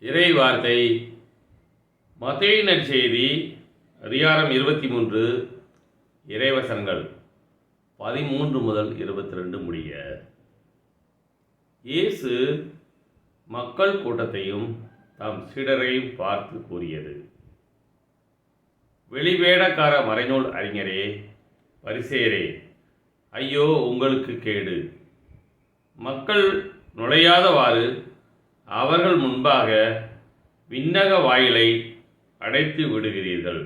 இறை வார்த்தை மத்தேயு நற்செய்தி அதிகாரம் 23 இறைவசனங்கள் 13 முதல் 22 முடிய. இயேசு மக்கள் கூட்டத்தையும் தம் சீடரையும் பார்த்து கூறியது: வெளிவேடக்கார மறைநூல் அறிஞரே, பரிசேயரே, ஐயோ உங்களுக்கு கேடு! மக்கள் நுழையாதவாறு அவர்கள் முன்பாக விண்ணக வாயிலை அடைத்து விடுகிறீர்கள்.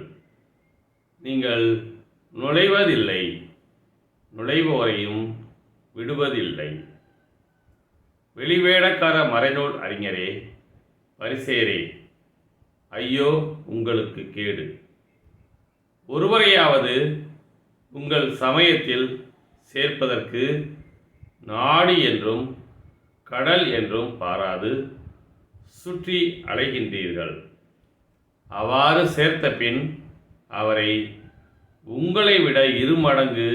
நீங்கள் நுழைவதில்லை, நுழைவோரையும் விடுவதில்லை. வெளிவேடக்கார மறைநூல் அறிஞரே, பரிசேயரே, ஐயோ உங்களுக்கு கேடு! ஒருவரையாவது உங்கள் சமயத்தில் சேர்ப்பதற்கு நாடு என்றும் கடல் என்றும் பாராது சுற்றி அலைகின்றீர்கள். அவ்வாறு சேர்த்த பின் அவரை உங்களை விட 2 மடங்கு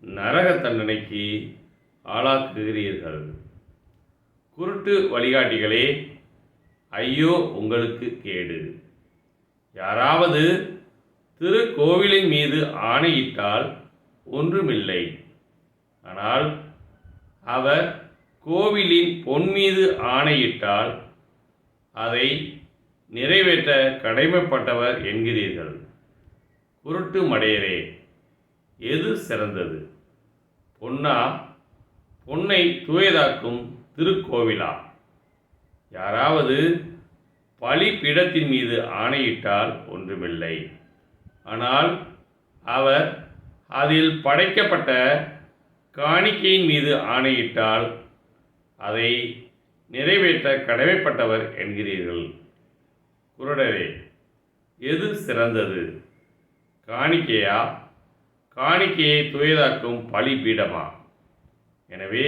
நரக தண்டனைக்கு ஆளாக்குகிறீர்கள். குருட்டு வழிகாட்டிகளே, ஐயோ உங்களுக்கு கேடு! யாராவது திருக்கோவிலின் மீது ஆணையிட்டால் ஒன்றுமில்லை. ஆனால் அவர் கோவிலின் பொன் மீது ஆணையிட்டால் அதை நிறைவேற்ற கடமைப்பட்டவர் என்கிறீர்கள். குருட்டு மடையரே, எது சிறந்தது? பொன்னை தூயதாக்கும் திருக்கோவிலா? யாராவது பலிபீடத்தின் மீது ஆணையிட்டால் ஒன்றுமில்லை. ஆனால் அவர் அதில் படைக்கப்பட்ட காணிக்கையின் மீது ஆணையிட்டால் அதை நிறைவேற்ற கடமைப்பட்டவர் என்கிறீர்கள். குருடரே, எது சிறந்தது? காணிக்கையா? காணிக்கையை தூயதாக்கும் பலிபீடமா? எனவே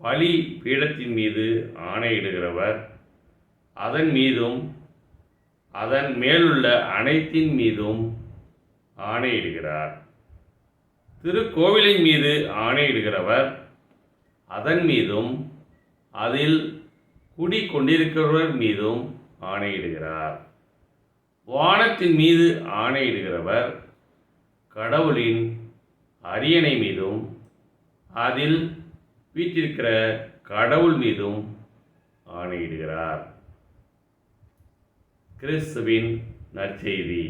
பலி பீடத்தின் மீது ஆணையிடுகிறவர் அதன் மீதும் அதன் மேலுள்ள அனைத்தின் மீதும் ஆணையிடுகிறார். திருக்கோவிலின் மீது ஆணையிடுகிறவர் அதன் மீதும் அதில் குடிக்கொண்டிருக்கிறவர் மீதும் ஆணையிடுகிறார். வானத்தின் மீது ஆணையிடுகிறவர் கடவுளின் அரியணை மீதும் அதில் வீற்றிருக்கிற கடவுள் மீதும் ஆணையிடுகிறார். கிறிஸ்துவின் நற்செய்தி.